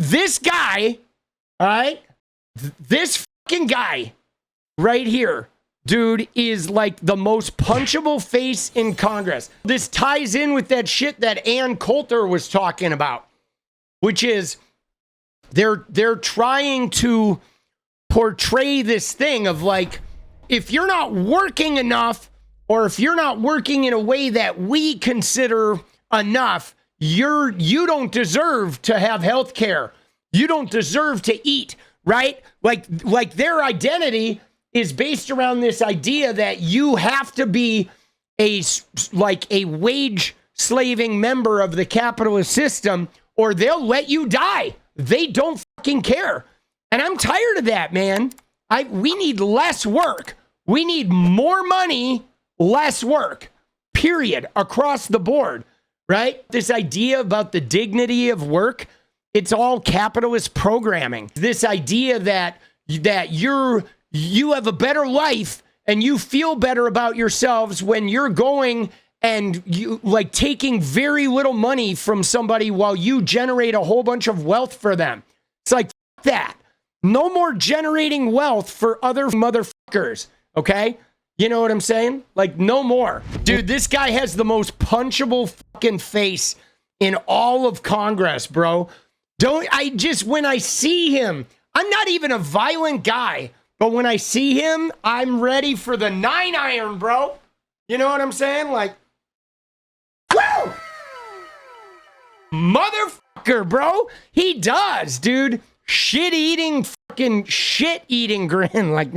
this guy, all right, this fucking guy right here, dude, is like the most punchable face in Congress. This ties in with that shit that Ann Coulter was talking about, which is they're trying to portray this thing of like, if you're not working enough, or if you're not working in a way that we consider enough, you don't deserve to have health care. You don't deserve to eat, right? Like their identity is based around this idea that you have to be a wage slaving member of the capitalist system or they'll let you die. They don't fucking care. And I'm tired of that, man. We need less work. We need more money, less work, period, across the board, right? This idea about the dignity of work, it's all capitalist programming. This idea that you have a better life and you feel better about yourselves when you're going and you like taking very little money from somebody while you generate a whole bunch of wealth for them. It's like, fuck that. No more generating wealth for other motherfuckers, okay? You know what I'm saying? Like, no more. Dude, this guy has the most punchable fucking face in all of Congress, bro. When I see him, I'm not even a violent guy, but when I see him, I'm ready for the 9-iron, bro. You know what I'm saying? Like, woo! Motherfucker, bro. He does, dude. Shit-eating grin. Like,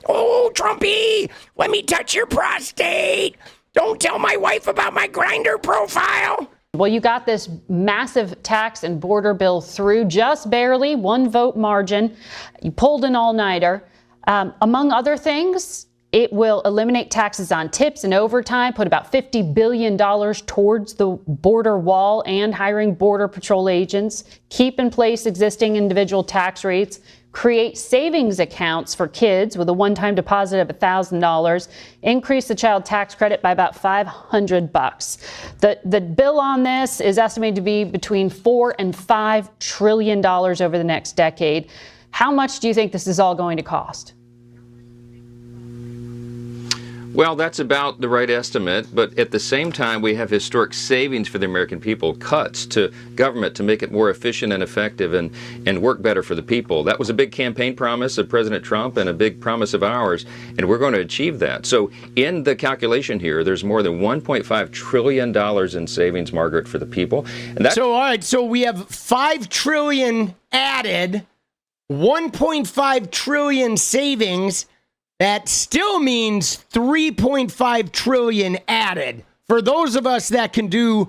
oh, Trumpy, let me touch your prostate. Don't tell my wife about my Grindr profile. Well, you got this massive tax and border bill through just barely, 1 vote margin. You pulled an all-nighter. Among other things, it will eliminate taxes on tips and overtime, put about $50 billion towards the border wall and hiring Border Patrol agents, keep in place existing individual tax rates, create savings accounts for kids with a one-time deposit of $1,000, increase the child tax credit by about $500. The bill on this is estimated to be between $4 and $5 trillion over the next decade. How much do you think this is all going to cost? Well, that's about the right estimate, but at the same time, we have historic savings for the American people, cuts to government to make it more efficient and effective and work better for the people. That was a big campaign promise of President Trump and a big promise of ours, and we're going to achieve that. So in the calculation here, there's more than $1.5 trillion in savings, Margaret, for the people. And that- So, all right, so we have $5 trillion added, $1.5 trillion savings. That still means $3.5 trillion added. For those of us that can do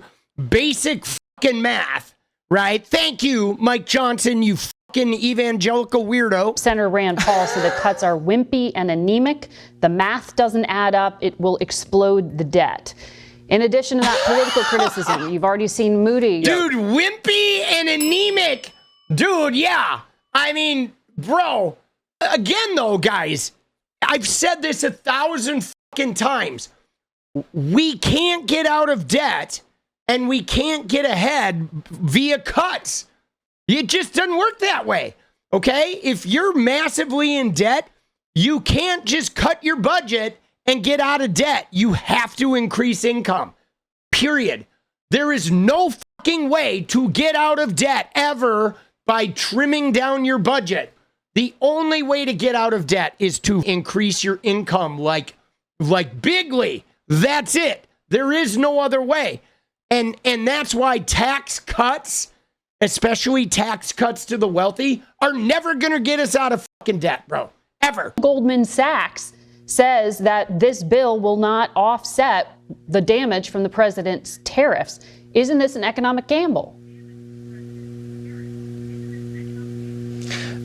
basic fucking math, right? Thank you, Mike Johnson, you fucking evangelical weirdo. Senator Rand Paul said the cuts are wimpy and anemic. The math doesn't add up. It will explode the debt. In addition to that political criticism, you've already seen Moody. Dude, wimpy and anemic. Dude, yeah. I mean, bro, again though, guys, I've said this 1,000 fucking times. We can't get out of debt and we can't get ahead via cuts. It just doesn't work that way. Okay? If you're massively in debt, you can't just cut your budget and get out of debt. You have to increase income. Period. There is no fucking way to get out of debt ever by trimming down your budget. The only way to get out of debt is to increase your income like bigly. That's it. There is no other way. And that's why tax cuts, especially tax cuts to the wealthy, are never going to get us out of fucking debt, bro. Ever. Goldman Sachs says that this bill will not offset the damage from the president's tariffs. Isn't this an economic gamble?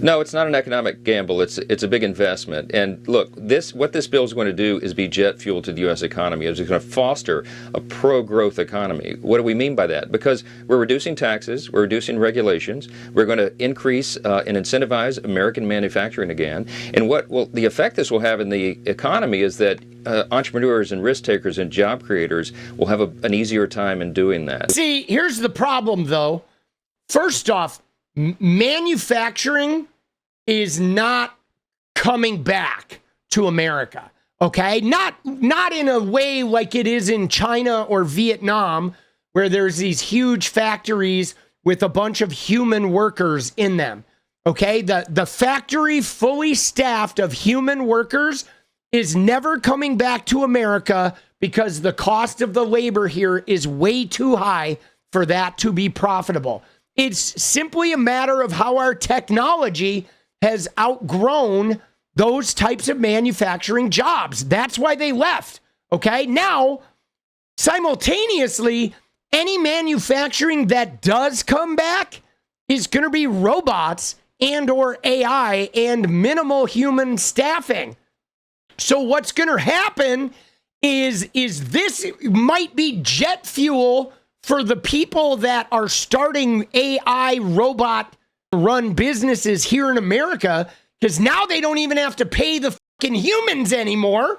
No, it's not an economic gamble. It's a big investment. And look, what this bill is going to do is be jet fuel to the U.S. economy. It's going to foster a pro-growth economy. What do we mean by that? Because we're reducing taxes, we're reducing regulations, we're going to increase and incentivize American manufacturing again. And the effect this will have in the economy is that entrepreneurs and risk takers and job creators will have an easier time in doing that. See, here's the problem, though. First off, manufacturing is not coming back to America. Okay, not in a way like it is in China or Vietnam, where there's these huge factories with a bunch of human workers in them. Okay, the factory fully staffed of human workers is never coming back to America because the cost of the labor here is way too high for that to be profitable. It's simply a matter of how our technology has outgrown those types of manufacturing jobs. That's why they left. Okay. Now, simultaneously, any manufacturing that does come back is going to be robots and or AI and minimal human staffing. So what's going to happen is this might be jet fuel for the people that are starting AI robot run businesses here in America, because now they don't even have to pay the fucking humans anymore.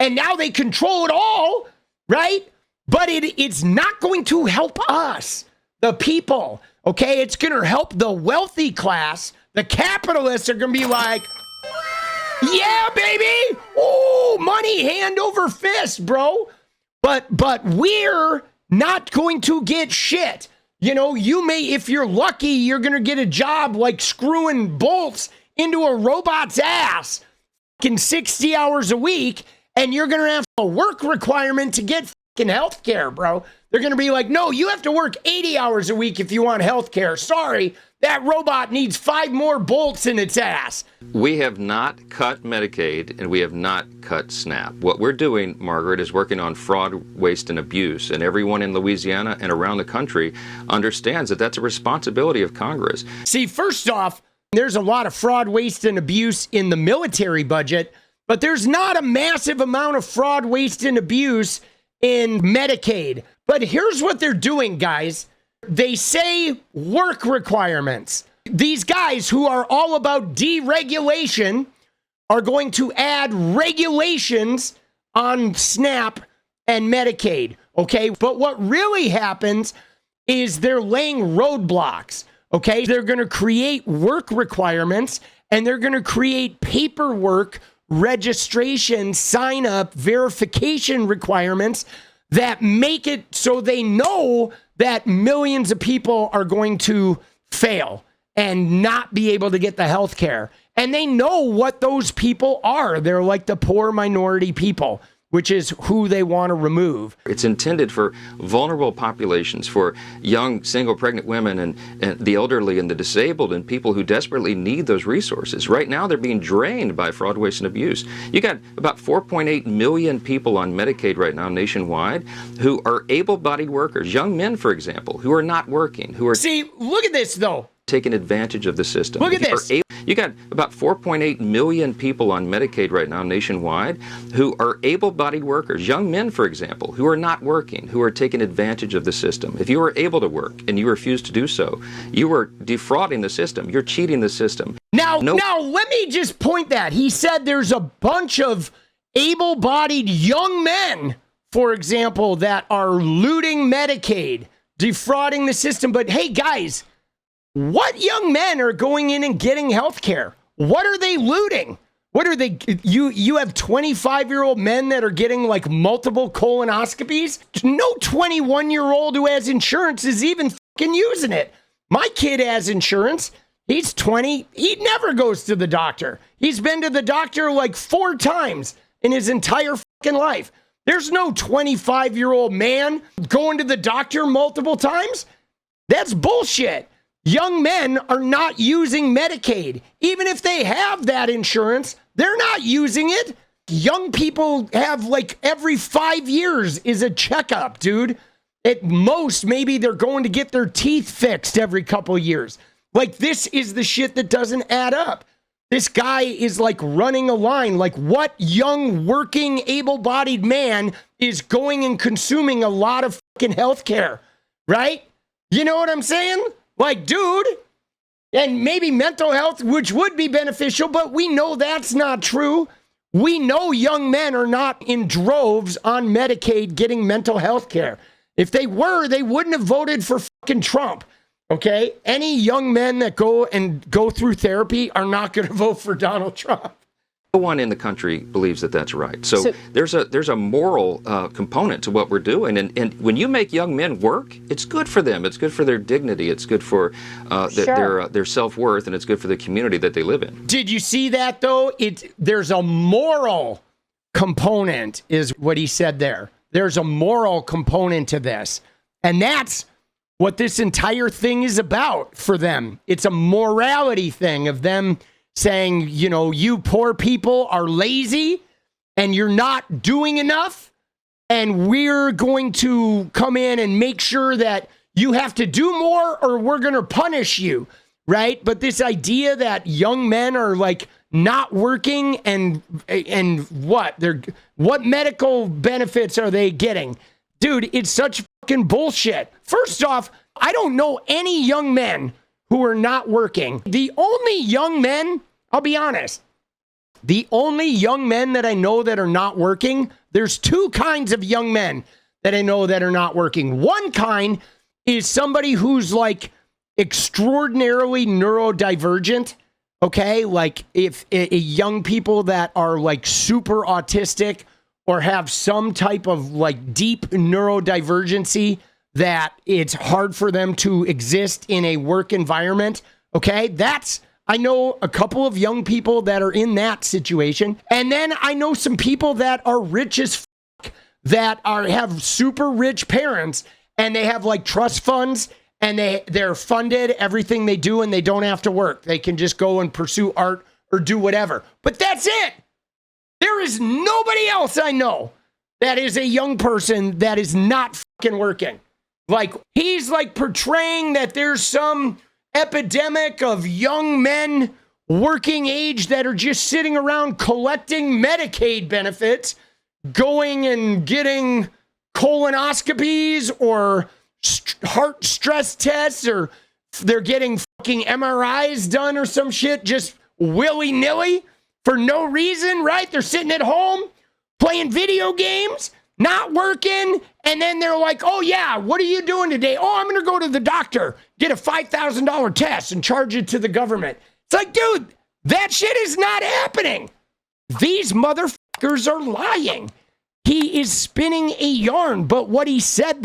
And now they control it all, right? But it's not going to help us, the people, okay? It's going to help the wealthy class. The capitalists are going to be like, yeah, baby. Oh, money hand over fist, bro. But we're not going to get shit. You know, you may, if you're lucky, you're going to get a job like screwing bolts into a robot's ass fucking 60 hours a week, and you're going to have a work requirement to get fucking health care, bro. They're going to be like, no, you have to work 80 hours a week if you want health care. Sorry, that robot needs 5 more bolts in its ass. We have not cut Medicaid, and we have not cut SNAP. What we're doing, Margaret, is working on fraud, waste, and abuse. And everyone in Louisiana and around the country understands that that's a responsibility of Congress. See, first off, there's a lot of fraud, waste, and abuse in the military budget, but there's not a massive amount of fraud, waste, and abuse in Medicaid. But here's what they're doing, guys. They say work requirements. These guys who are all about deregulation are going to add regulations on SNAP and Medicaid, okay? But what really happens is they're laying roadblocks. Okay, they're going to create work requirements, and they're going to create paperwork, registration, sign up, verification requirements that make it so they know that millions of people are going to fail and not be able to get the health care. And they know what those people are. They're like the poor minority people, which is who they want to remove. It's intended for vulnerable populations, for young, single, pregnant women and the elderly and the disabled and people who desperately need those resources. Right now, they're being drained by fraud, waste, and abuse. You got about 4.8 million people on Medicaid right now nationwide who are able-bodied workers, young men, for example, who are not working, who are... See, look at this, though. Taking advantage of the system. Look at this. You got about 4.8 million people on Medicaid right now nationwide who are able-bodied workers, young men, for example, who are not working, who are taking advantage of the system. If you are able to work and you refuse to do so, you are defrauding the system. You're cheating the system. Now, let me just point that. He said there's a bunch of able-bodied young men, for example, that are looting Medicaid, defrauding the system. But hey, guys, what young men are going in and getting health care? What are they looting? What are they? You have 25-year-old men that are getting like multiple colonoscopies? No 21-year-old who has insurance is even fucking using it. My kid has insurance. He's 20. He never goes to the doctor. He's been to the doctor like 4 times in his entire fucking life. There's no 25-year-old man going to the doctor multiple times. That's bullshit. Young men are not using Medicaid. Even if they have that insurance, they're not using it. Young people have like every 5 years is a checkup, dude. At most, maybe they're going to get their teeth fixed every couple years. Like, this is the shit that doesn't add up. This guy is like running a line. Like, what young, working, able-bodied man is going and consuming a lot of fucking healthcare, right? You know what I'm saying? Like, dude, and maybe mental health, which would be beneficial, but we know that's not true. We know young men are not in droves on Medicaid getting mental health care. If they were, they wouldn't have voted for fucking Trump. Okay? Any young men that go through therapy are not going to vote for Donald Trump. No one in the country believes that that's right. So there's a moral component to what we're doing. And when you make young men work, it's good for them. It's good for their dignity. It's good for their self-worth, and it's good for the community that they live in. Did you see that, though? There's a moral component, is what he said there. There's a moral component to this. And that's what this entire thing is about for them. It's a morality thing of them saying, you know, you poor people are lazy and you're not doing enough, and we're going to come in and make sure that you have to do more or we're going to punish you, right? But this idea that young men are like not working and what medical benefits are they getting? Dude, it's such fucking bullshit. First off, I don't know any young men who are not working. The only young men, I'll be honest, the only young men that I know that are not working, there's two kinds of young men that I know that are not working. One kind is somebody who's like extraordinarily neurodivergent, okay? Like if young people that are like super autistic or have some type of like deep neurodivergency that it's hard for them to exist in a work environment, okay? I know a couple of young people that are in that situation. And then I know some people that are rich as fuck, that have super rich parents, and they have like trust funds, and they're funded everything they do, and they don't have to work. They can just go and pursue art or do whatever. But that's it. There is nobody else I know that is a young person that is not fucking working. Like, he's like portraying that there's some epidemic of young men working age that are just sitting around collecting Medicaid benefits, going and getting colonoscopies or heart stress tests, or they're getting fucking MRIs done or some shit just willy-nilly for no reason, right? They're sitting at home playing video games, not working, and then they're like, oh yeah, what are you doing today? Oh, I'm gonna go to the doctor, get a $5,000 test and charge it to the government. It's like, dude, that shit is not happening. These motherfuckers are lying. He is spinning a yarn, but what he said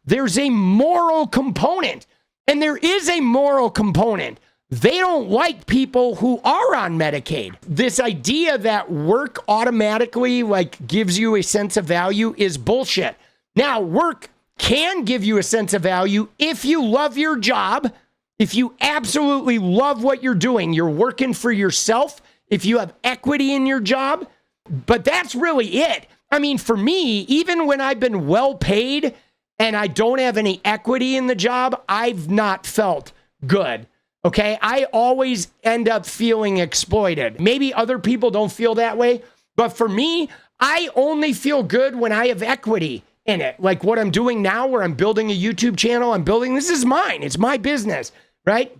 there's a moral component, and there is a moral component. They don't like people who are on Medicaid. This idea that work automatically like gives you a sense of value is bullshit. Now, work can give you a sense of value if you love your job, if you absolutely love what you're doing, you're working for yourself, if you have equity in your job, but that's really it. I mean, for me, even when I've been well paid and I don't have any equity in the job, I've not felt good. Okay, I always end up feeling exploited. Maybe other people don't feel that way, but for me, I only feel good when I have equity in it. Like what I'm doing now, where I'm building a YouTube channel, this is mine. It's my business, right?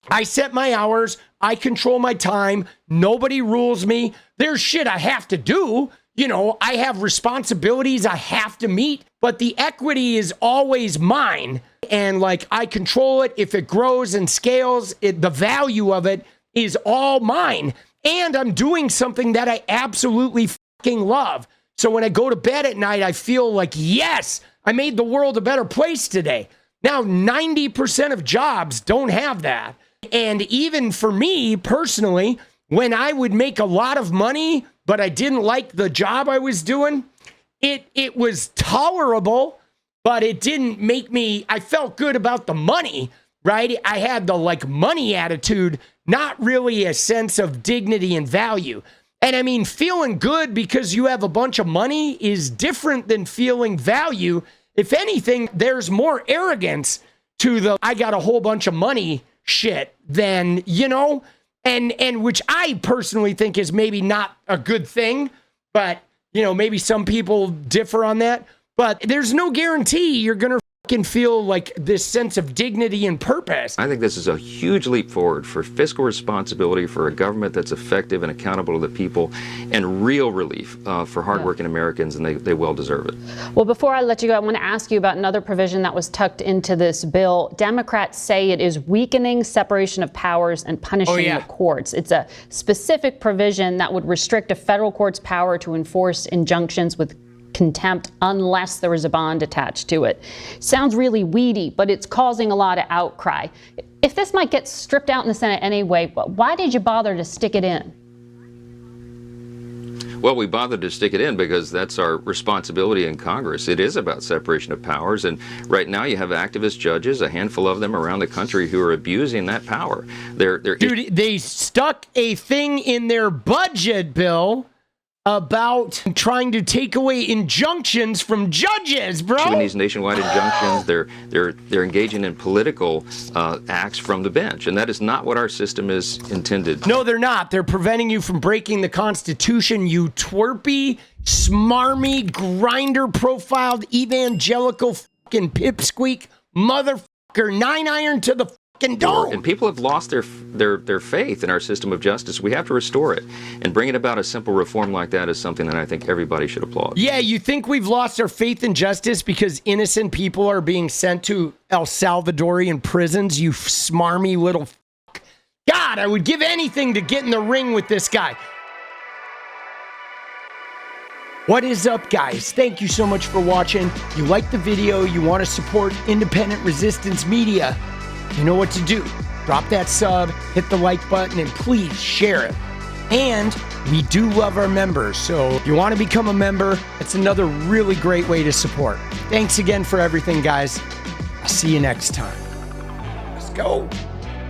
I set my hours. I control my time. Nobody rules me. There's shit I have to do. You know, I have responsibilities I have to meet, but the equity is always mine. And like, I control it. If it grows and scales, the value of it is all mine. And I'm doing something that I absolutely fucking love. So when I go to bed at night, I feel like, yes, I made the world a better place today. Now, 90% of jobs don't have that. And even for me personally, when I would make a lot of money, but I didn't like the job I was doing, it was tolerable, but it didn't make me, I felt good about the money, right? I had the like money attitude, not really a sense of dignity and value. And I mean, feeling good because you have a bunch of money is different than feeling value. If anything, there's more arrogance to the I got a whole bunch of money shit than, you know, and which I personally think is maybe not a good thing, but you know, maybe some people differ on that. But there's no guarantee you're going to fucking feel like this sense of dignity and purpose. I think this is a huge leap forward for fiscal responsibility, for a government that's effective and accountable to the people, and real relief for hardworking Americans, and they well deserve it. Well, before I let you go, I want to ask you about another provision that was tucked into this bill. Democrats say it is weakening separation of powers and punishing the courts. It's a specific provision that would restrict a federal court's power to enforce injunctions with contempt unless there is a bond attached to it. Sounds really weedy, but it's causing a lot of outcry. If this might get stripped out in the Senate anyway, why did you bother to stick it in? Well, we bothered to stick it in because that's our responsibility in Congress. It is about separation of powers, and right now you have activist judges, a handful of them around the country, who are abusing that power. Dude, they stuck a thing in their budget bill about trying to take away injunctions from judges, bro. Doing these nationwide injunctions, they're engaging in political acts from the bench, and that is not what our system is intended. No, they're not. They're preventing you from breaking the Constitution, you twerpy, smarmy, grinder-profiled, evangelical fucking pipsqueak motherfucker, 9-iron to the fucking dome. And people have lost their faith in our system of justice. We have to restore it, and bringing about a simple reform like that is something that I think everybody should applaud. Yeah, you think we've lost our faith in justice because innocent people are being sent to El Salvadorian prisons, you smarmy little fuck. God, I would give anything to get in the ring with this guy. What is up, guys? Thank you so much for watching. You like the video, you want to support independent resistance media, you know what to do. Drop that sub, hit the like button, and please share it. And we do love our members, so if you want to become a member, it's another really great way to support. Thanks again for everything, guys. I'll see you next time. Let's go.